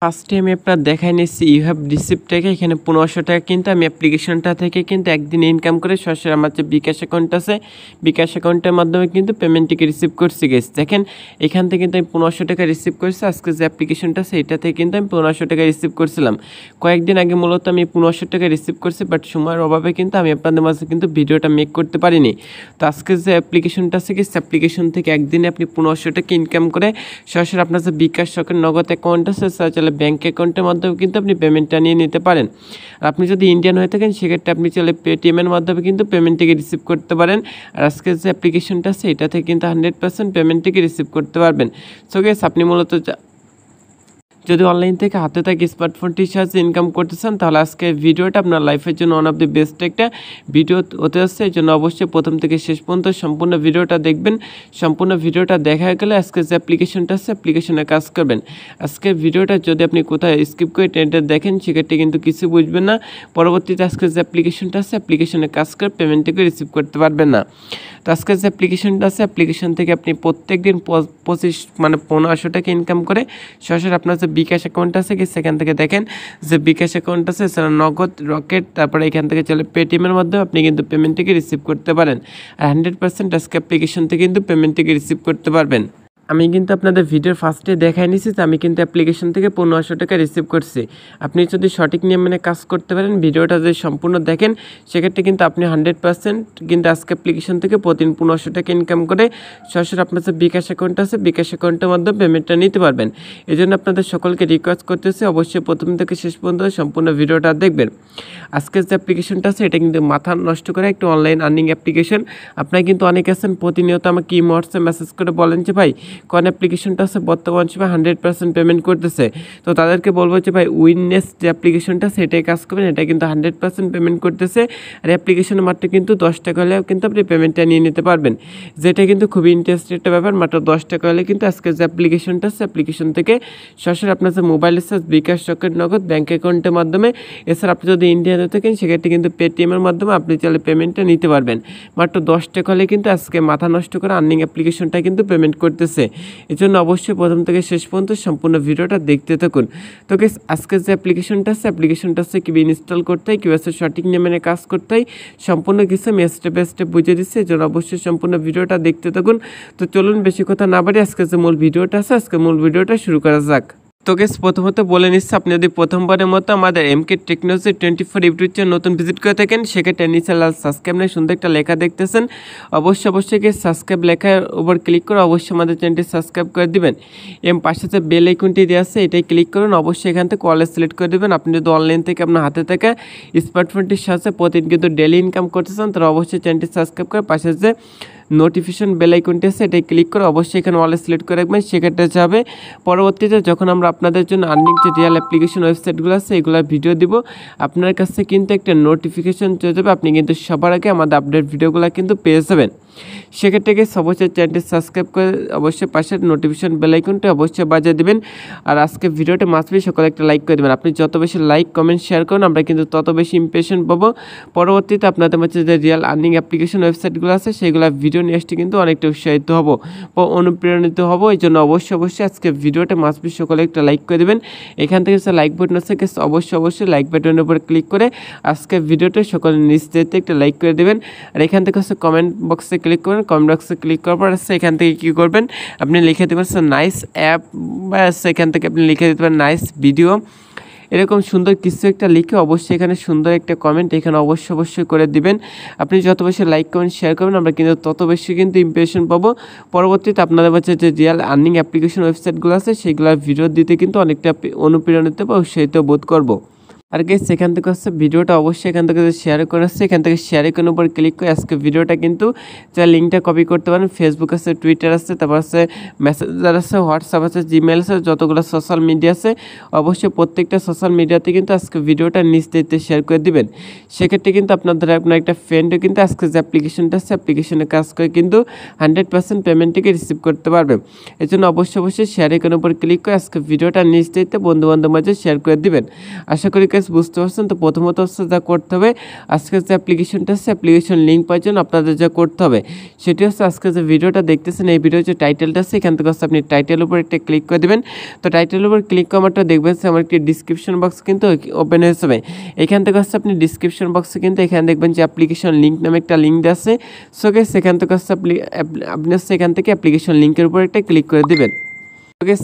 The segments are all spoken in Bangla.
ফার্স্টে আমি আপনার দেখাই নিচ্ছি ইউ হ্যাভ রিসিপ্ট থেকে এখানে 1500 টাকা কিন্তু আমি অ্যাপ্লিকেশনটা থেকে কিন্তু একদিন ইনকাম করে সরাসরি আমার যে বিকাশ অ্যাকাউন্ট আছে বিকাশ অ্যাকাউন্টের মাধ্যমে কিন্তু পেমেন্টটিকে রিসিভ করছি গেস। দেখেন এখান থেকে কিন্তু আমি 1500 টাকা রিসিভ করছি। আজকে যে অ্যাপ্লিকেশনটা আছে এটা থেকে কিন্তু আমি 1500 টাকা রিসিভ করছিলাম। কয়েকদিন আগে মূলত আমি 1500 টাকা রিসিভ করছি, বাট সময়ের অভাবে কিন্তু আমি আপনাদের মাঝে কিন্তু ভিডিওটা মেক করতে পারিনি। তো আজকে যে অ্যাপ্লিকেশনটা আছে গেস, অ্যাপ্লিকেশন থেকে একদিনে আপনি 1500 টাকা ইনকাম করে সরাসরি আপনার যে বিকাশ শখের নগদ অ্যাকাউন্ট আছে চাইলে ব্যাঙ্ক অ্যাকাউন্টের মাধ্যমে কিন্তু আপনি পেমেন্টটা নিয়ে নিতে পারেন। আর আপনি যদি ইন্ডিয়ান হয়ে থাকেন সেক্ষেত্রে আপনি চাইলে পেটিএমের মাধ্যমে কিন্তু পেমেন্টটিকে রিসিভ করতে পারেন। আর আজকের যে অ্যাপ্লিকেশনটা আছে এটা থেকে কিন্তু 100% পেমেন্টটিকে রিসিভ করতে পারবেন। সো গেস আপনি মূলত যদি অনলাইন থেকে হাতে থাকা স্মার্টফোনটির সাহায্যে ইনকাম করতে চান তাহলে আজকে ভিডিওটা আপনার লাইফের জন্য ওয়ান অফ দি বেস্ট একটা ভিডিও হতে আসছে। এই জন্য অবশ্যই প্রথম থেকে শেষ পর্যন্ত সম্পূর্ণ ভিডিওটা দেখবেন। সম্পূর্ণ ভিডিওটা দেখা গেলে আজকে যে অ্যাপ্লিকেশনটা আছে অ্যাপ্লিকেশনে কাজ করবেন। আজকের ভিডিওটা যদি আপনি কোথায় স্কিপ করে টেন্ডার দেখেন সেক্ষেত্রে কিন্তু কিছু বুঝবেন না। পরবর্তীতে আজকে যে অ্যাপ্লিকেশনটা আছে অ্যাপ্লিকেশনে কাজ করে পেমেন্টটিকে রিসিভ করতে পারবেন না। তো আজকের যে অ্যাপ্লিকেশনটা আছে অ্যাপ্লিকেশন থেকে আপনি প্রত্যেক দিন 1500 টাকা ইনকাম করে সরাসরি আপনার যে বিকাশ অ্যাকাউন্ট আছে কি সেখান থেকে দেখেন যে বিকাশ অ্যাকাউন্ট আছে সেটা নগদ, রকেট, তারপরে এখান থেকে চলে পেটিএমের মাধ্যমে আপনি কিন্তু পেমেন্টটিকে রিসিভ করতে পারেন। আর 100% আজকে অ্যাপ্লিকেশন থেকে কিন্তু পেমেন্টটিকে রিসিভ করতে পারবেন। আমি কিন্তু আপনাদের ভিডিওর ফার্স্টে দেখাই নিছি যে আমি কিন্তু অ্যাপ্লিকেশন থেকে 1500 টাকা রিসিভ করছি। আপনি যদি সঠিক নিয়ম মেনে কাজ করতে পারেন, ভিডিওটা যদি সম্পূর্ণ দেখেন সেক্ষেত্রে কিন্তু আপনি 100% কিন্তু আজকে অ্যাপ্লিকেশন থেকে প্রতিদিন 1500 টাকা ইনকাম করে সরাসরি আপনার যে বিকাশ অ্যাকাউন্ট আছে বিকাশ অ্যাকাউন্টের মাধ্যমে পেমেন্টটা নিতে পারবেন। এই জন্য আপনাদের সকলকে রিকোয়েস্ট করতেছি অবশ্যই প্রথম থেকে শেষ পর্যন্ত সম্পূর্ণ ভিডিওটা দেখবেন। আজকের যে অ্যাপ্লিকেশনটা আছে এটা কিন্তু মাথা নষ্ট করে একটা অনলাইন আর্নিং অ্যাপ্লিকেশন। আপনারা কিন্তু অনেক আছেন প্রতিনিয়ত আমাকে হোয়াটসঅ্যাপ মেসেজ করে বলেন যে ভাই কোন অ্যাপ্লিকেশনটা আছে বর্তমান সময় 100% পেমেন্ট করতেছে। তো তাদেরকে বলবো যে ভাই উইননেস যে অ্যাপ্লিকেশনটা সেটাই কাজ করবেন, এটা কিন্তু 100% পেমেন্ট করতেছে। আর অ্যাপ্লিকেশনের মাত্র কিন্তু 10 টাকা হলেও কিন্তু আপনি পেমেন্টটা নিয়ে নিতে পারবেন, যেটা কিন্তু খুবই ইন্টারেস্টেড একটা ব্যাপার। মাত্র 10 টাকা হলে কিন্তু আজকে যে অ্যাপ্লিকেশনটা আছে অ্যাপ্লিকেশন থেকে সরাসরি আপনার যে মোবাইল রিচার্জ, বিকাশ, রকেট, নগদ, ব্যাঙ্ক অ্যাকাউন্টের মাধ্যমে, এছাড়া আপনি যদি ইন্ডিয়াতে থাকেন সেক্ষেত্রে কিন্তু পেটিএমের মাধ্যমে আপনি চাইলে পেমেন্টটা নিতে পারবেন। মাত্র 10 টাকা হলে কিন্তু আজকে মাথা নষ্ট করে আর্নিং অ্যাপ্লিকেশনটা কিন্তু পেমেন্ট করতেছে। এই জন্য অবশ্যই প্রথম থেকে শেষ পর্যন্ত সম্পূর্ণ ভিডিওটা দেখতে থাকুন। তো গাইস আজকে যে অ্যাপ্লিকেশনটা আছে কীভাবে ইনস্টল করতে হয়, কীভাবে সঠিক নিয়মে মেনে কাজ করতে হয়, সম্পূর্ণ কিছু আমি স্টেপ বাই স্টেপ বুঝিয়ে দিচ্ছি। এই জন্য অবশ্যই সম্পূর্ণ ভিডিওটা দেখতে থাকুন। তো চলুন বেশি কথা না বাড়ি আজকে যে মূল ভিডিওটা আছে আজকে মূল ভিডিওটা শুরু করা যাক। তো গাইস প্রথমত বলে নিচ্ছি, আপনি যদি প্রথমবারের মতো আমাদের MK টেকনোলজি 24 ইউটিউব চ্যানেল নতুন ভিজিট করে থাকেন সেক্ষেত্রে নিচে লাল সাবস্ক্রাইব নিয়ে সুন্দর একটা লেখা দেখতেছেন, অবশ্যই গিয়ে সাবস্ক্রাইব লেখার উপর ক্লিক করে অবশ্যই আমাদের চ্যানেলটি সাবস্ক্রাইব করে দিবেন। পাশে যে বেল আইকনটি দেওয়া আছে এটাই ক্লিক করুন, অবশ্যই এখান থেকে অল সিলেক্ট করে দেবেন। আপনি যদি অনলাইন থেকে আপনার হাতে থেকে স্মার্টফোনটির সাথে প্রতিদিন কিন্তু ডেলি ইনকাম করতে চান তাহলে অবশ্যই চ্যানেলটি সাবস্ক্রাইব করে পাশে যে নোটিফিকেশন বেল আইকনটি আছে এটাই ক্লিক করে অবশ্যই এখানে অল সিলেক্ট করে রাখবেন। সেক্ষেত্রে যাবে পরবর্তীতে যখন আমরা আপনাদের জন্য আর্নিং যে রিয়েল অ্যাপ্লিকেশন ওয়েবসাইটগুলো আছে এগুলোর ভিডিও দিব আপনার কাছে কিন্তু একটা নোটিফিকেশন চলে যাবে, আপনি কিন্তু সবার আগে আমাদের আপডেট ভিডিওগুলো কিন্তু পেয়ে যাবেন। সেক্ষেত্রে গিয়ে অবশ্যই চ্যানেলটি সাবস্ক্রাইব করে অবশ্যই পাশের নোটিফিকেশন বেল আইকনটি অবশ্যই বাজিয়ে দেবেন। আর আজকে ভিডিওটা মাস্টবি সকলে একটা লাইক করে দেবেন। আপনি যত বেশি লাইক কমেন্ট শেয়ার করুন আমরা কিন্তু তত বেশি ইমপ্রেশন পাবো। পরবর্তীতে আপনাদের মধ্যে যে রিয়েল আর্নিং অ্যাপ্লিকেশন ওয়েবসাইটগুলো আছে সেইগুলো ভিডিও নিয়ে আসতে কিন্তু অনেকটা উৎসাহিত হব ও অনুপ্রেরণিত হব। এই জন্য অবশ্যই আজকে ভিডিওটা মাস্টবি সকলে একটা লাইক করে দেবেন। এখান থেকে লাইক বাটন আছে অবশ্যই লাইক বাটনের উপর ক্লিক করে আজকে ভিডিওটা সকলে নিচ থেকে একটা লাইক করে দেবেন। আর এখান থেকে কমেন্ট বক্সে ক্লিক করবেন, কমেন্ট বক্সে ক্লিক করার পর এখান থেকে কী করবেন আপনি লিখে দেবেন নাইস অ্যাপ, বা এখান থেকে আপনি লিখে দিতে পারেন নাইস ভিডিও, এরকম সুন্দর কিছু একটা লিখে অবশ্যই এখানে সুন্দর একটা কমেন্ট এখানে অবশ্যই করে দিবেন। আপনি যত বেশি লাইক কমেন্ট শেয়ার করবেন আমরা কিন্তু তত বেশি কিন্তু ইমপ্রেশন পাবো। পরবর্তীতে আপনাদের কাছে যে রিয়েল আর্নিং অ্যাপ্লিকেশন ওয়েবসাইটগুলো আছে সেইগুলোর ভিডিও দিতে কিন্তু অনেকটা অনুপ্রেরণিত বা উৎসাহিত বোধ করবো। আর গাইস সেখান থেকে ভিডিওটা অবশ্যই এখান থেকে শেয়ার করে এখান থেকে শেয়ার আইকনের উপর ক্লিক করে আজকে ভিডিওটা কিন্তু যা লিঙ্কটা কপি করতে পারেন। ফেসবুক আছে, টুইটার আছে, তারপর আছে মেসেঞ্জার আছে, হোয়াটসঅ্যাপ আছে, জিমেল আছে, যতগুলো সোশ্যাল মিডিয়া আছে অবশ্যই প্রত্যেকটা সোশ্যাল মিডিয়াতে কিন্তু আজকে ভিডিওটা নিচ দিতে শেয়ার করে দিবেন। সেক্ষেত্রে কিন্তু আপনার একটা ফ্রেন্ডও কিন্তু আজকে যে অ্যাপ্লিকেশনটা আছে অ্যাপ্লিকেশনে কাজ করে কিন্তু 100% পেমেন্টটিকে রিসিভ করতে পারবে। এই জন্য অবশ্যই শেয়ার আইকনের উপর ক্লিক করে আজকে ভিডিওটা নিচ দিতে বন্ধু বান্ধব মাঝে শেয়ার করে দিবেন। আশা করি গাইস বুঝতে পারছেন। তো প্রথমত হচ্ছে যা করতে হবে, আজকের যে অ্যাপ্লিকেশনটা আছে অ্যাপ্লিকেশন লিঙ্ক পাওয়ার জন্য আপনাদের যা করতে হবে সেটি হচ্ছে আজকে যে ভিডিওটা দেখতেছেন এই ভিডিওর যে টাইটেলটা আছে এখান থেকে হচ্ছে আপনি টাইটেলের উপর একটা ক্লিক করে দেবেন। তো টাইটেলের উপর ক্লিক করাটা দেখবেন যে আমার একটি ডিসক্রিপশন বক্স কিন্তু ওপেন হয়ে যাবে। এখান থেকে হচ্ছে আপনি ডিসক্রিপশন বক্সে কিন্তু এখানে দেখবেন যে অ্যাপ্লিকেশন লিঙ্ক নামে একটা লিঙ্ক দেওয়া আছে। সো গাইস সেখান থেকে হচ্ছে আপনি হচ্ছে এখান থেকে অ্যাপ্লিকেশন লিঙ্কের উপর একটা ক্লিক করে দেবেন।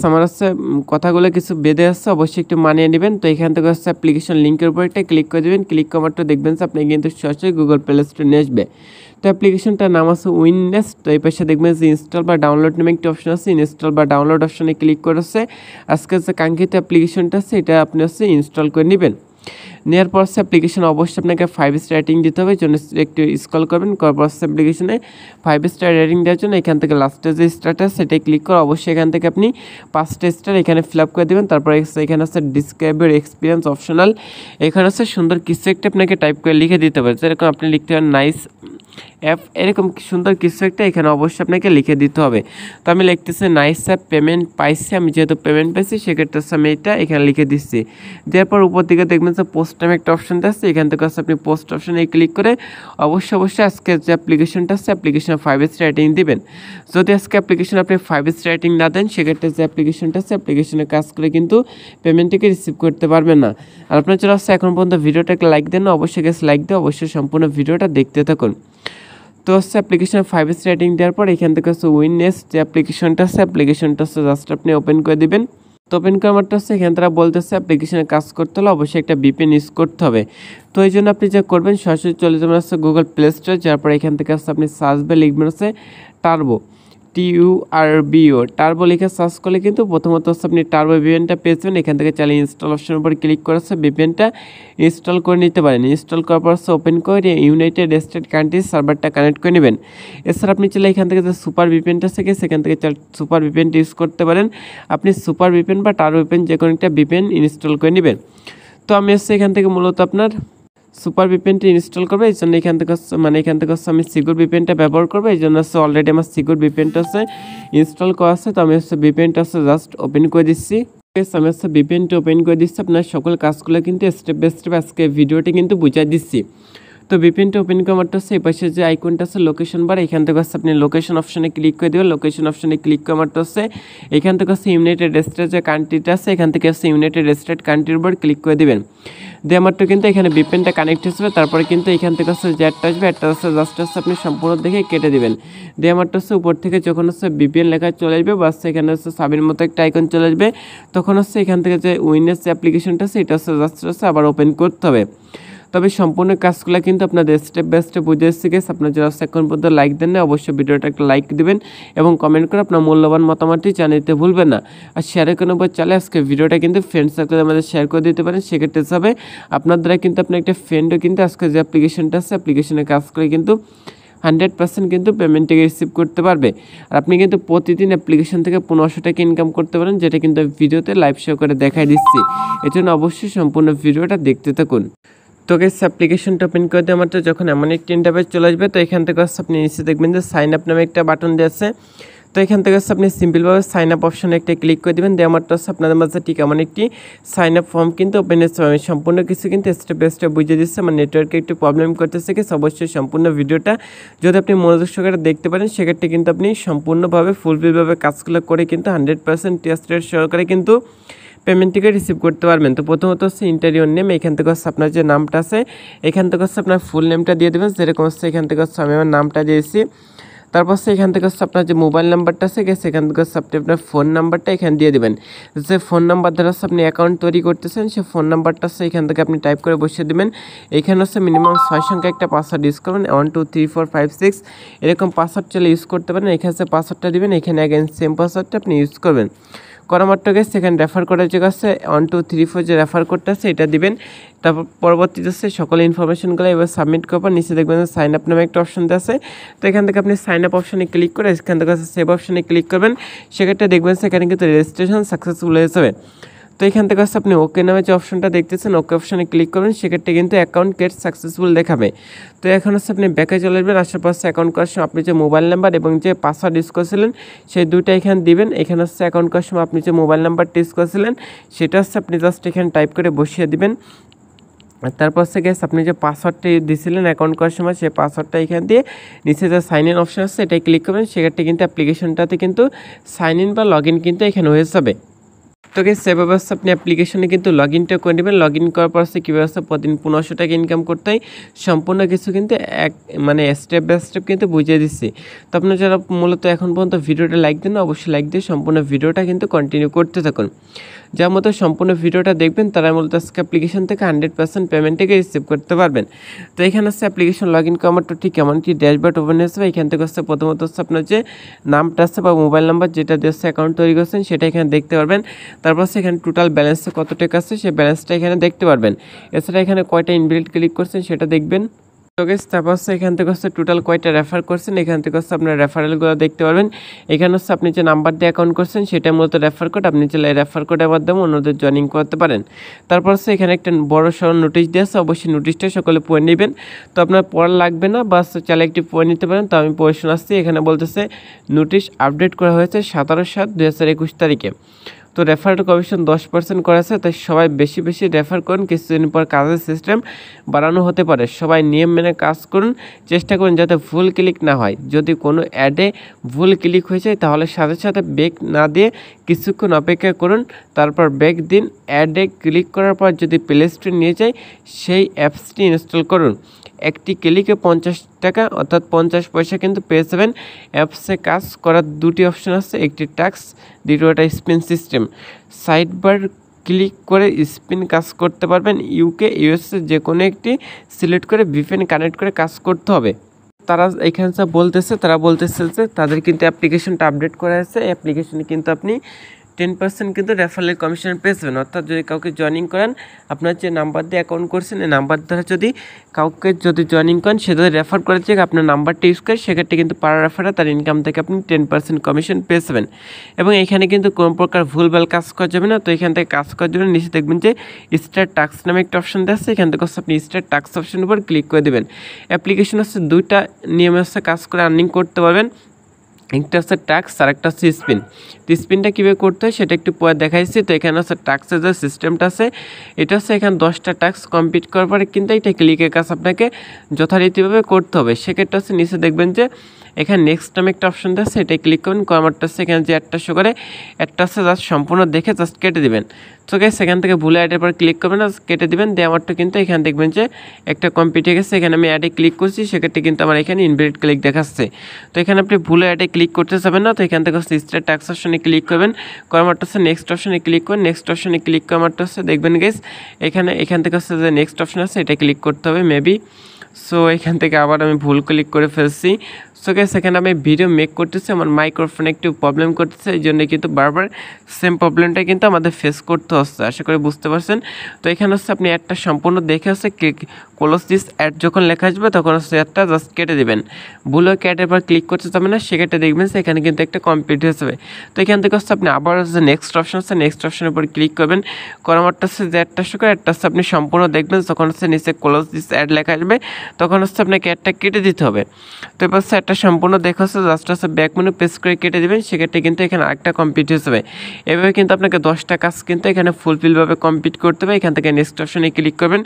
আমার হচ্ছে কথাগুলো কিছু বেঁধে আসছে, অবশ্যই একটু মানিয়ে নেবেন। তো এখান থেকে হচ্ছে অ্যাপ্লিকেশন লিঙ্কের উপর একটা ক্লিক করে দেবেন। ক্লিক করার মাত্র দেখবেন যে আপনি কিন্তু সরাসরি গুগল প্লে স্টোরে নিয়ে আসবে। তো অ্যাপ্লিকেশনটার নাম আছে উইননেস। তো এই পাশে দেখবেন যে ইনস্টল বা ডাউনলোড নামে একটি অপশন আছে, ইনস্টল বা ডাউনলোড অপশনে ক্লিক করেছে আজকে যে কাঙ্ক্ষিত অ্যাপ্লিকেশনটা আছে এটা আপনি হচ্ছে ইনস্টল করে নেবেন। নেওয়ার পর অ্যাপ্লিকেশন অবশ্যই আপনাকে 5 স্টার রেটিং দিতে হবে, জন্য একটু স্ক্রল করবেন। করার পর অ্যাপ্লিকেশনে 5 স্টার রেটিং দেওয়ার জন্য এখান থেকে লাস্টে যে স্টারটা সেটাই ক্লিক করে অবশ্যই এখান থেকে আপনি 5টা স্টার এখানে ফিল আপ করে দেবেন। তারপরে এখানে আছে ডিসক্রাইব ইউর এক্সপিরিয়েন্স অপশনাল, এখানে আছে সুন্দর কিছু একটা আপনাকে টাইপ করে লিখে দিতে হবে। যেরকম আপনি লিখতে পারেন নাইস অ্যাপ, এরকম সুন্দর কিছু একটা এখানে অবশ্যই আপনাকে লিখে দিতে হবে। তো আমি লিখতেছি নাইস অ্যাপ, পেমেন্ট পাইছি, আমি যেহেতু পেমেন্ট পাইছি সেক্ষেত্রে আমি এটা এখানে লিখে দিচ্ছি। দেওয়ার পর উপর দিকে দেখবেন যে পোস্ট নামে একটা অপশন আছে, এখান থেকে আপনি পোস্ট অপশনে ক্লিক করে অবশ্যই আজকে যে অ্যাপ্লিকেশনটা আছে অ্যাপ্লিকেশনে 5 স্টার রেটিং দিবেন। যদি আজকে অ্যাপ্লিকেশন আপনি 5 স্টার রেটিং না দেন সেক্ষেত্রে যে অ্যাপ্লিকেশনটা আছে অ্যাপ্লিকেশনে কাজ করে কিন্তু পেমেন্টটিকে রিসিভ করতে পারবেন না। আর আপনার চলে আসছে এখন পর্যন্ত ভিডিওটাকে লাইক দেন না, অবশ্যই লাইক দিয়ে অবশ্যই সম্পূর্ণ ভিডিওটা দেখতে থাকুন। তো হচ্ছে অ্যাপ্লিকেশন 5 স্টার রেটিং দেওয়ার পর এখান থেকে হচ্ছে উইননেস যে অ্যাপ্লিকেশনটা হচ্ছে জাস্ট আপনি ওপেন করে দিবেন। তো ওপেন করার মাত্র হচ্ছে এখান থেকে বলতেছে অ্যাপ্লিকেশনে কাজ করতে হলে অবশ্যই একটা VPN ইউজ করতে হবে। তো এই জন্য আপনি যা করবেন সরাসরি চলে যাবেন হচ্ছে গুগল প্লে স্টোর, যার পর এখান থেকে হচ্ছে আপনি সার্চ বে লিখবেন হচ্ছে টার্বো, TURBO টার্বো লিখে সার্চ করলে কিন্তু প্রথমত হচ্ছে আপনি টার্বো VPNটা পেয়েছেন। এখান থেকে চাইলে ইনস্টল অপশনের উপর ক্লিক করে VPNটা ইনস্টল করে নিতে পারেন। ইনস্টল করার পর ওপেন করে ইউনাইটেড স্টেট কান্ট্রি সার্ভারটা কানেক্ট করে নেবেন। এছাড়া আপনি চাইলে এখান থেকে যে সুপার VPNটা থেকে সেখান থেকে সুপার VPNটা ইউজ করতে পারেন। আপনি সুপার VPN বা টার্বো VPN যে কোনো একটা VPN ইনস্টল করে নেবেন। তো আমি হচ্ছে এখান থেকে মূলত আপনার সুপার VPNটা ইনস্টল করবে, এই জন্য এখান থেকে আমি সিকিউর VPNটা ব্যবহার করবো। এই জন্য হচ্ছে অলরেডি আমার সিকিউর VPNটা হচ্ছে ইনস্টল করা আছে। তো আমি হচ্ছে VPNটা হচ্ছে জাস্ট ওপেন করে দিচ্ছি। আমি হচ্ছে VPNটা ওপেন করে দিচ্ছি, আপনার সকল কাজগুলো কিন্তু স্টেপ বাই স্টেপ আজকে ভিডিওটি কিন্তু বুঝিয়ে দিচ্ছি। তো VPNটা ওপেন করা মাত্র হচ্ছে এই পাশে যে আইকনটা আছে লোকেশন বার, এখান থেকে হচ্ছে আপনি লোকেশন অপশনে ক্লিক করে দেবেন। লোকেশন অপশনে ক্লিক করা মাত্র হচ্ছে এখান থেকে হচ্ছে ইউনাইটেড স্টেট যে কান্ট্রিটা আছে এখান থেকে হচ্ছে ইউনাইটেড স্টেট কান্ট্রির উপর ক্লিক করে দেবেন। দেওয়া মাত্র কিন্তু এখানে VPNটা কানেক্ট হচ্ছে। তারপরে কিন্তু এখান থেকে হচ্ছে যে অ্যাডটা আসবে, অ্যাডটা হচ্ছে জাস্ট হচ্ছে আপনি সম্পূর্ণ দেখে কেটে দেবেন। দেওয়া মাত্র হচ্ছে উপর থেকে যখন হচ্ছে VPN লেখা চলে আসবে বাস এখানে হচ্ছে সাবির মতো একটা আইকন চলে আসবে, তখন হচ্ছে এখান থেকে যে উইননেস যে অ্যাপ্লিকেশনটা আছে এটা হচ্ছে জাস্ট হচ্ছে আবার ওপেন করতে হবে। তবে সম্পূর্ণ কাজগুলো কিন্তু আপনাদের স্টেপ বাই স্টেপ বুঝে এসেছে গেছে। আপনার যারা এখন পর্যন্ত লাইক দেন না অবশ্যই ভিডিওটা একটা লাইক দিবেন এবং কমেন্ট করে আপনার মূল্যবান মতামতটি জানাতে ভুলবেন না। আর শেয়ারের কোনো উপর চালে আজকে ভিডিওটা কিন্তু ফ্রেন্ড সার্কেলে আমাদের শেয়ার করে দিতে পারেন, সেক্ষেত্রে হিসাবে আপনার দ্বারা কিন্তু আপনার একটা ফ্রেন্ডও কিন্তু আজকে যে অ্যাপ্লিকেশনটা আছে অ্যাপ্লিকেশনে কাজ করে কিন্তু 100% কিন্তু পেমেন্টটাকে রিসিভ করতে পারবে। আর আপনি কিন্তু প্রতিদিন অ্যাপ্লিকেশন থেকে 1500 টাকা ইনকাম করতে পারেন, যেটা কিন্তু ভিডিওতে লাইভ শো করে দেখাই দিচ্ছি। এর জন্য অবশ্যই সম্পূর্ণ ভিডিওটা দেখতে থাকুন। তো গাইস অ্যাপ্লিকেশনটা ওপেন করে দেওয়া মাত্র যখন এমন একটি ইন্টারফেস চলে আসবে তো এখান থেকে আপনি নিচে দেখবেন যে সাইন আপ নামে একটা বাটন দেওয়া আছে। তো এখান থেকে আপনি সিম্পলভাবে সাইন আপ অপশনে একটা ক্লিক করে দেবেন। দেওয়া মাত্র আপনাদের মাঝে ঠিক এমন একটি সাইন আপ ফর্ম কিন্তু ওপেন হচ্ছে। আমি সম্পূর্ণ কিছু কিন্তু স্টেপ বাই স্টেপ বুঝিয়ে দিচ্ছি। আমার নেটওয়ার্কে একটু প্রবলেম করতেছে কি, অবশ্যই সম্পূর্ণ ভিডিওটা যদি আপনি মনোযোগ সহকারে দেখতে পারেন সেক্ষেত্রে কিন্তু আপনি সম্পূর্ণভাবে ফুলফিলভাবে কাজগুলো করে কিন্তু 100% টেস্ট রেট সহকারে কিন্তু পেমেন্টটিকে রিসিভ করতে পারবেন। তো প্রথমত হচ্ছে ইন্টারভিউ নেম, এখান থেকে হচ্ছে আপনার যে নামটা আছে এখান থেকে হচ্ছে আপনার ফুল নেমটা দিয়ে দেবেন। যেরকম হচ্ছে এখান থেকে হচ্ছে আমি আমার নামটা দিয়েছি। তারপর হচ্ছে এখান থেকে হচ্ছে আপনার যে মোবাইল নাম্বারটা আছে সেখান থেকে হচ্ছে আপনি আপনার ফোন নাম্বারটা এখানে দিয়ে দেবেন। যে ফোন নাম্বার দ্বারা হচ্ছে আপনি অ্যাকাউন্ট তৈরি করতেছেন সেই ফোন নাম্বারটা হচ্ছে এখান থেকে আপনি টাইপ করে বসিয়ে দেবেন। এখানে হচ্ছে মিনিমাম 6 সংখ্যা একটা পাসওয়ার্ড ইউজ করবেন, 1 2 3 4 5 6 এরকম পাসওয়ার্ড চলে ইউজ করতে পারেন। এখানে হচ্ছে পাসওয়ার্ডটা দিবেন, এখানে অ্যাগেন সেম পাসওয়ার্ডটা আপনি ইউজ করবেন। করা মাত্র গেছে সেখানে রেফার কোডের যে আছে 1 2 3 4 যে রেফার কোডটা আছে এটা দিবেন। তারপর পরবর্তীতে হচ্ছে সকল ইনফরমেশনগুলো এবার সাবমিট করবেন। নিচে দেখবেন সাইন আপ নামে একটা অপশন আছে। তো এখান থেকে আপনি সাইন আপ অপশনে ক্লিক করে এখান থেকে সেভ অপশনে ক্লিক করবেন। সেক্ষেত্রে দেখবেন সেখানে কিন্তু রেজিস্ট্রেশন সাকসেসফুল হয়ে যাবে। তো এখান থেকে আপনি ওকে নামে যে অপশনটা দেখতেছেন ওকে অপশনে ক্লিক করবেন, সেক্ষেত্রে কিন্তু অ্যাকাউন্ট গেট সাকসেসফুল দেখাবে। তো এখন হচ্ছে আপনি ব্যাকে চলে আসবেন, আশেপাশে অ্যাকাউন্ট করার সময় আপনি যে মোবাইল নাম্বার এবং যে পাসওয়ার্ড ইউজ করেছিলেন সেই দুইটা এখানে দিবেন। এখানে হচ্ছে অ্যাকাউন্ট করার সময় আপনি যে মোবাইল নাম্বারটা ইউজ করেছিলেন সেটা হচ্ছে আপনি জাস্ট এখানে টাইপ করে বসিয়ে দিবেন। তারপর হচ্ছে গেস আপনি যে পাসওয়ার্ডটি দিয়েছিলেন অ্যাকাউন্ট করার সময় সেই পাসওয়ার্ডটা এখান দিয়ে নিচে যে সাইন ইন অপশন আছে এটাই ক্লিক করবেন, সেক্ষেত্রে কিন্তু অ্যাপ্লিকেশনটাতে কিন্তু সাইন ইন বা লগ ইন কিন্তু এখানে হয়ে যাবে। তো গেস সেভাবে হচ্ছে আপনি অ্যাপ্লিকেশনে কিন্তু লগ ইনটা করে নেবেন। লগ ইন করার পর হচ্ছে কীভাবে হচ্ছে প্রতিদিন 1500 টাকা ইনকাম করতে হয় সম্পূর্ণ কিছু কিন্তু মানে স্টেপ বাই স্টেপ কিন্তু বুঝিয়ে দিচ্ছি। তো আপনারা যারা মূলত এখন পর্যন্ত ভিডিওটা লাইক দেন, অবশ্যই লাইক দিয়ে সম্পূর্ণ ভিডিওটা কিন্তু কন্টিনিউ করতে থাকুন। যার মতো সম্পূর্ণ ভিডিওটা দেখবেন তারা মূলত আজকে অ্যাপ্লিকেশন থেকে 100% পেমেন্টটাকে রিসিভ করতে পারবেন। তো এখানে হচ্ছে অ্যাপ্লিকেশন লগ ইন করার ঠিক কেমন কি ড্যাশবোর্ড ওপেন হয়েছে, এখান থেকে হচ্ছে প্রথমত হচ্ছে আপনার যে নামটা আছে বা মোবাইল নাম্বার যেটা দিয়ে হচ্ছে অ্যাকাউন্ট তৈরি করছেন সেটা এখানে দেখতে পারবেন। তারপর হচ্ছে এখানে টোটাল ব্যালেন্সে কত টাকা আছে সেই ব্যালেন্সটা এখানে দেখতে পারবেন। এছাড়া এখানে কয়টা ইনভ্যালিড ক্লিক করছেন সেটা দেখবেন। তো গাইস তারপর হচ্ছে এখান থেকে হচ্ছে টোটাল কয়টা রেফার করছেন এখান থেকে হচ্ছে আপনার রেফারেলগুলো দেখতে পারবেন। এখানে হচ্ছে আপনি যে নাম্বার দিয়ে অ্যাকাউন্ট করছেন সেটা মূলত রেফার কোড, আপনি চাইলে রেফার কোডের মাধ্যমে অন্যদের জয়েনিং করতে পারেন। তারপর হচ্ছে এখানে একটা বড় সড়ো নোটিশ দিয়ে আছে, অবশ্যই নোটিশটা সকলে পড়ে নেবেন। তো আপনার পড়া লাগবে না, বাস চাইলে একটি পড়ে নিতে পারেন। তো আমি পড়ে শোনাচ্ছি। এখানে বলতেছে নোটিশ আপডেট করা হয়েছে 17/7/2021 তারিখে। তো রেফারেল কমিশন 10% করা আছে, তাই সবাই বেশি বেশি রেফার করুন। কিছুদিন পর কাজের সিস্টেম বাড়ানো হতে পারে, সবাই নিয়ম মেনে কাজ করুন। চেষ্টা করুন যাতে ভুল ক্লিক না হয়। যদি কোনো অ্যাডে ভুল ক্লিক হয়ে যায় তাহলে সাথে সাথে ব্যাক না দিয়ে কিছুক্ষণ অপেক্ষা করুন, তারপর ব্যাক দিন। অ্যাডে ক্লিক করার পর যদি প্লে স্টোরে নিয়ে যায় সেই অ্যাপসটি ইনস্টল করুন। একটি ক্লিকে 50 টাকা অর্থাৎ 50 পয়সা কিন্তু পেয়ে যাবেন। অ্যাপসে কাজ করার দুটি অপশন আছে, একটি টাস্ক, দ্বিতীয়টা spin system. Side bar click করে স্পিন কাজ করতে পারবেন। ইউকে ইউএসএ যে কোনো একটি সিলেক্ট করে ভিপিএন কানেক্ট করে কাজ করতে হবে। তারা এখানে তারা বলতেছে যে তাদের কিন্তু অ্যাপ্লিকেশনটা আপডেট করা আছে। অ্যাপ্লিকেশনে কিন্তু আপনি 10% কিন্তু রেফারেল কমিশন পেয়ে যাবেন। অর্থাৎ যদি কাউকে জয়েনিং করেন, আপনার যে নাম্বার দিয়ে অ্যাকাউন্ট করছেন এই নাম্বার দ্বারা যদি কাউকে জয়েনিং করেন, সে যদি রেফার করেছে আপনার নাম্বারটা ইউজ করে, সেক্ষেত্রে কিন্তু পার রেফারে তার ইনকাম থেকে আপনি 10% কমিশন পেয়ে যাবেন। এবং এখানে কিন্তু কোনো প্রকার ভুলভাল কাজ করা যাবে না। তো এখান থেকে কাজ করার জন্য নিচে দেখবেন যে স্টার টাস্ক নামে একটা অপশন দেওয়া আছে, এখান থেকে হচ্ছে আপনি স্টার টাস্ক অপশনের উপর ক্লিক করে দেবেন। অ্যাপ্লিকেশন হচ্ছে দুইটা নিয়মে হচ্ছে কাজ করে আর্নিং করতে পারবেন। একটা হচ্ছে টাস্ক আর একটা হচ্ছে স্পিন। তো স্পিনটা কীভাবে করতে হয় সেটা একটু পরে দেখাইছি। তো এখানে হচ্ছে টাস্কের যে সিস্টেমটা আছে এটা হচ্ছে এখানে 10টা টাস্ক কমপ্লিট করার পরে কিন্তু এটা ক্লিকের কাজ আপনাকে যথারীতিভাবে করতে হবে। সেক্ষেত্রে হচ্ছে নিচে দেখবেন যে এখানে নেক্সট নামে একটা অপশন আছে, এটাই ক্লিক করবেন। কমারটা হচ্ছে এখানে যে একটা শো করে, একটা হচ্ছে জাস্ট সম্পূর্ণ দেখে জাস্ট কেটে দেবেন। তো গাইস সেখান থেকে ভুলে অ্যাডের পর ক্লিক করবেন আর কেটে দেবেন। দিয়ে আমারটা কিন্তু এখানে দেখবেন যে একটা কমপ্লিট হয়ে গেছে। এখানে আমি অ্যাডে ক্লিক করছি, সেক্ষেত্রে কিন্তু আমার এখানে ইনভ্যালিড ক্লিক দেখাচ্ছে। তো এখানে আপনি ভুলে অ্যাডে ক্লিক করতে যাবেন না। তো এখান থেকে হচ্ছে স্টার টাস্ক অপশনে ক্লিক করবেন, কমারটা হচ্ছে নেক্সট অপশনে ক্লিক করুন। নেক্সট অপশনে ক্লিক করারটা হচ্ছে দেখবেন গাইস এখান থেকে হচ্ছে যে নেক্সট অপশন আছে এটা ক্লিক করতে হবে মেবি। সো এখান থেকে আবার আমি ভুল ক্লিক করে ফেলছি। সো গাইস এখানে আমি ভিডিও মেক করতেছি, আমার মাইক্রোফোনে একটু প্রবলেম করতেছে, এই জন্য কিন্তু বারবার সেম প্রবলেমটা কিন্তু আমাদের ফেস করতে হচ্ছে। আশা করি বুঝতে পারছেন। তো এখানে হচ্ছে আপনি অ্যাডটা সম্পূর্ণ দেখে হচ্ছে ক্লোজ দিস অ্যাড যখন লেখা আসবে তখন হচ্ছে অ্যাডটা জাস্ট কেটে দেবেন। ভুল হয়ে অ্যাডের পর ক্লিক করতে যাবেন না, সেক্ষেত্রে দেখবেন এখানে কিন্তু একটা কমপ্লিট হয়ে যাবে। তো এখান থেকে হচ্ছে আপনি আবার হচ্ছে নেক্সট অপশন আছে, নেক্সট অপশনের উপর ক্লিক করবেন। করামারটা হচ্ছে যে অ্যাডটা শো করে, অ্যাডটা হচ্ছে আপনি সম্পূর্ণ দেখবেন। যখন হচ্ছে নিচে ক্লোজ দিস অ্যাড লেখা আসবে তখন হচ্ছে আপনাকে অ্যাডটা কেটে দিতে হবে। তো এবার হচ্ছে অ্যাডটা সম্পূর্ণ দেখা হচ্ছে জাস্ট হচ্ছে ব্যাক মেনু প্রেস করে কেটে দেবেন, সেক্ষেত্রে কিন্তু এখানে আরেকটা কমপ্লিট হয়ে যাবে। এভাবে কিন্তু আপনাকে 10টা কাজ কিন্তু এখানে ফুলফিলভাবে কমপ্লিট করতে হবে। এখান থেকে নেক্সট অপশনে ক্লিক করবেন।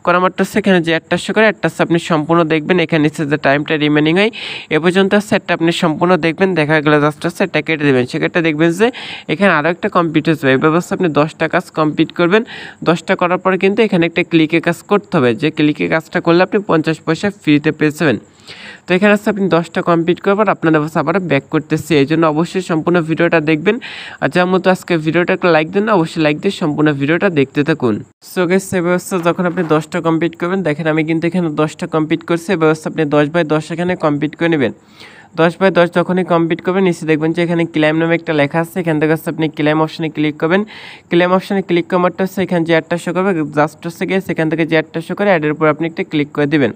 করামারটা হচ্ছে এখানে যে অ্যাডটা শো করে, অ্যাডটা হচ্ছে আপনি সম্পূর্ণ দেখবেন। এখানে নিচে যে টাইমটা রিমেনিং হয় এ পর্যন্ত হচ্ছে অ্যাডটা আপনি সম্পূর্ণ দেখবেন। দেখা গেলে জাস্ট হচ্ছে অ্যাডটা কেটে দেবেন, সেক্ষেত্রে দেখবেন যে এখানে আরও একটা কমপ্লিট হয়ে যাবে। এই ব্যবস্থা আপনি 10টা কাজ কমপ্লিট করবেন। 10টা করার পরে কিন্তু এখানে একটা ক্লিকে কাজ করতে হবে, যে ক্লিকে কাজটা করলে আপনি 50 পয়সা ফ্রিতে পেয়ে যাবেন। তো এখানে হচ্ছে আপনি 10টা কমপ্লিট করবার আপনাদের কাছে আবার ব্যাক করতেছি, এই জন্য অবশ্যই সম্পূর্ণ ভিডিওটা দেখবেন। আর যার মতো আজকে ভিডিওটা একটা লাইক দেন, অবশ্যই লাইক দিয়ে সম্পূর্ণ ভিডিওটা দেখতে থাকুন। সো গাইস এই ব্যবস্থা যখন আপনি 10টা কমপ্লিট করবেন, দেখেন আমি কিন্তু এখানে 10টা কমপ্লিট করছি। এই ব্যবস্থা আপনি 10/10 এখানে কমপ্লিট করে নেবেন। 10/10 যখনই কমপ্লিট করবেন নিচে দেখবেন যে এখানে ক্লেম নামে একটা লেখা আছে, এখান থেকে হচ্ছে আপনি ক্লেম অপশনে ক্লিক করবেন। ক্লেম অপশনে ক্লিক করারটা হচ্ছে এখানে যে অ্যাডটা শো করবে জাস্ট হচ্ছে গিয়ে সেখান থেকে যে অ্যাডটা শো করে অ্যাডের উপর আপনি একটা ক্লিক করে দেবেন।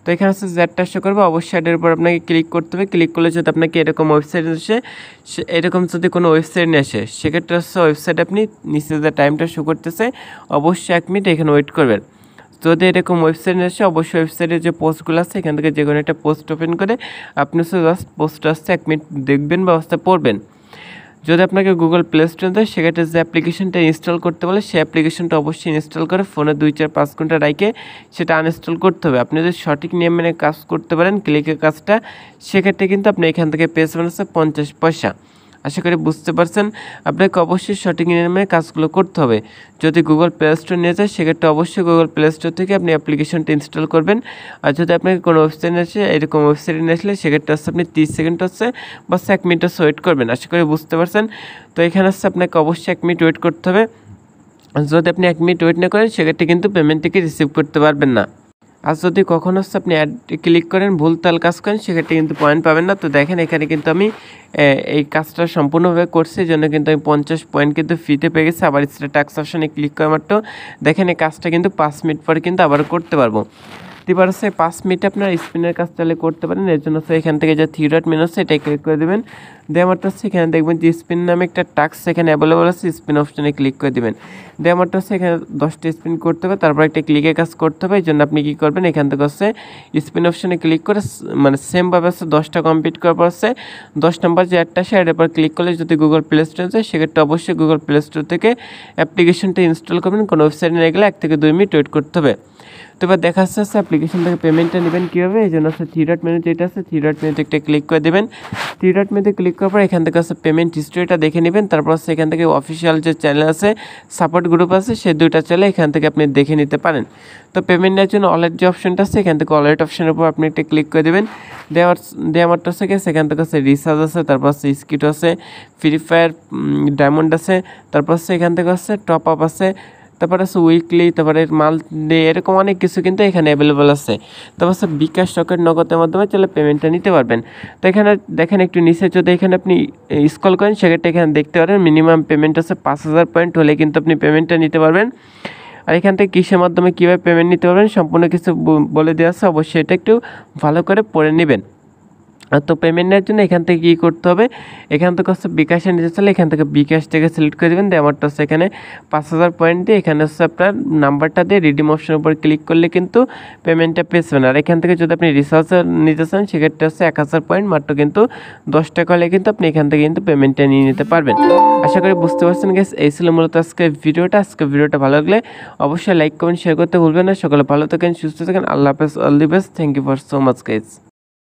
তো এখানে হচ্ছে যে অ্যাডটা শো করবে, অবশ্যই অ্যাডের উপর আপনাকে ক্লিক করতে হবে। ক্লিক করলে যদি আপনাকে এরকম ওয়েবসাইট আসে, এরকম যদি কোনো ওয়েবসাইট নিয়ে আসে, সেক্ষেত্রে হচ্ছে ওয়েবসাইট আপনি নিচে যে টাইমটা শো করতেছে অবশ্যই 1 মিনিট এখানে ওয়েট করবেন। যদি এরকম ওয়েবসাইট আসে অবশ্যই ওয়েবসাইটের যে পোস্টগুলো আছে এখান থেকে যে কোনো একটা পোস্ট ওপেন করে আপনি হচ্ছে জাস্ট পোস্ট আসছে 1 মিনিট দেখবেন বা পড়বেন। যদি আপনাকে গুগল প্লে স্টোর দেয় সেক্ষেত্রে যে অ্যাপ্লিকেশনটা ইনস্টল করতে বলে সেই অ্যাপ্লিকেশনটা অবশ্যই ইনস্টল করে ফোনে 2-4-5 ঘন্টা রেখে সেটা আনইনস্টল করতে হবে। আপনি যদি সঠিক নিয়ম মেনে কাজ করতে পারেন ক্লিকের কাজটা, সেক্ষেত্রে কিন্তু আপনি এখান থেকে পেয়ে যাবেন 50 পয়সা। আশা করি বুঝতে পারছেন। আপনাকে অবশ্যই সঠিক নিয়মে কাজগুলো করতে হবে। যদি গুগল প্লে স্টোর নিয়ে যায় সেক্ষেত্রে অবশ্যই গুগল প্লে স্টোর থেকে আপনি অ্যাপ্লিকেশনটা ইনস্টল করবেন। আর যদি আপনাকে কোনো ওয়েবসাইট আসে এরকম ওয়েবসাইটে নিয়ে আসলে সেক্ষেত্রে আপনি 30 সেকেন্ড বা 1 মিনিট ওয়েট করবেন। আশা করি বুঝতে পারছেন। তো এখানে আপনাকে অবশ্যই 1 মিনিট ওয়েট করতে হবে। যদি আপনি 1 মিনিট ওয়েট না করেন সেক্ষেত্রে কিন্তু পেমেন্টটিকে রিসিভ করতে পারবেন না। আর যদি কখনো আপনি অ্যাড ক্লিক করেন ভুলতাল কাজ করেন সেক্ষেত্রে কিন্তু পয়েন্ট পাবেন না। তো দেখেন এখানে কিন্তু আমি এই কাজটা সম্পূর্ণভাবে করছি, এই জন্য কিন্তু আমি 50 পয়েন্ট কিন্তু ফ্রিতে পেয়ে গেছি। আবার স্টার্ট টাস্ক অপশনে ক্লিক করা মাত্র দেখেন এই কাজটা কিন্তু 5 মিনিট পরে কিন্তু আবার করতে পারবো। এবার 5 মিনিটে আপনার স্পিনের কাজ তাহলে করতে পারেন। এর জন্য এখান থেকে যে 3 ডট মেনু আছে এটাই ক্লিক করে দেবেন। দেওয়ার এখানে দেখবেন যে স্পিন নামে একটা টাস্ক এখানে অ্যাভেলেবল আছে, স্পিন অপশনে ক্লিক করে দেবেন। দেওয়ার এখানে 10টা স্পিন করতে হবে, তারপর একটা ক্লিকে কাজ করতে হবে। এই জন্য আপনি কী করবেন এখান থেকে স্পিন অপশনে ক্লিক করে মানে সেমভাবে 10টা কমপ্লিট করার পর 10 নম্বর যে অ্যাডটা আছে এর উপর ক্লিক করলে যদি গুগল প্লে স্টোরে যায় সেক্ষেত্রে অবশ্যই গুগল প্লে স্টোর থেকে অ্যাপ্লিকেশনটা ইনস্টল করবেন। কোনো ওয়েবসাইটে নিয়ে গেলে 1 থেকে 2 মিনিট ওয়েট করতে হবে। তো এবার দেখা যাচ্ছে অ্যাপ্লিকেশন থেকে পেমেন্টটা নেবেন কীভাবে, এই জন্য 3 ডট মেনু যেটা আছে 3 ডট মেনুতে একটা ক্লিক করে দেবেন। 3 ডট মেনুতে ক্লিক করার পর এখান থেকে পেমেন্ট হিস্ট্রিটা দেখে নেবেন। তারপর এখান থেকে অফিসিয়াল যে চ্যানেল আছে সাপোর্ট গ্রুপ আছে সেই 2টা চ্যানেল এখান থেকে আপনি দেখে নিতে পারেন। তো পেমেন্ট নেওয়ার জন্য ওয়ালেট যে অপশনটা আছে এখান থেকে ওয়ালেট অপশনের উপর আপনি একটা ক্লিক করে দেবেন। দেওয়ার থেকে সেখান থেকে রিচার্জ আছে, তারপর স্কিট আছে, ফ্রি ফায়ার ডায়মন্ড আছে, তারপর এখান থেকে টপ আপ আছে, তারপরে উইকলি, তারপরে মান্থলি, এরকম অনেক কিছু কিন্তু এখানে অ্যাভেলেবল আছে। তারপর বিকাশ রকেট নগদের মাধ্যমে চলে পেমেন্টটা নিতে পারবেন। তো এখানে দেখেন একটু নিচে যদি এখানে আপনি স্ক্রল করেন সেক্ষেত্রে এখানে দেখতে পারেন মিনিমাম পেমেন্ট আছে 5000 পয়েন্ট হলে কিন্তু আপনি পেমেন্টটা নিতে পারবেন। আর এখান থেকে কিসের মাধ্যমে কীভাবে পেমেন্ট নিতে পারবেন সম্পূর্ণ কিছু বলে দেওয়া আছে, অবশ্যই এটা একটু ভালো করে পড়ে নেবেন। তো পেমেন্ট নেওয়ার জন্য এখান থেকে কী করতে হবে, এখান থেকে বিকাশে নিতে চলে এখান থেকে বিকাশ থেকে সিলেক্ট করে দেবেন। দিয়ে আমারটা এখানে 5000 পয়েন্ট দিয়ে এখানে আপনার নাম্বারটা দিয়ে রিডিম অপশনের উপর ক্লিক করলে কিন্তু পেমেন্টটা পেয়েছেন। আর এখান থেকে যদি আপনি রিচার্জ নিতে চান সেক্ষেত্রে 1000 পয়েন্ট মাত্র কিন্তু 10 টাকা হলে কিন্তু আপনি এখান থেকে কিন্তু পেমেন্টটা নিয়ে নিতে পারবেন। আশা করি বুঝতে পারছেন গাইস, এই ছিল মূলত আজকের ভিডিওটা ভালো লাগলে অবশ্যই লাইক কমেন্ট শেয়ার করতে ভুলবেন না। সকলে ভালো থাকেন, সুস্থ থাকেন, আল্লাহ হাফেজ, all the best, thank you for so much guys.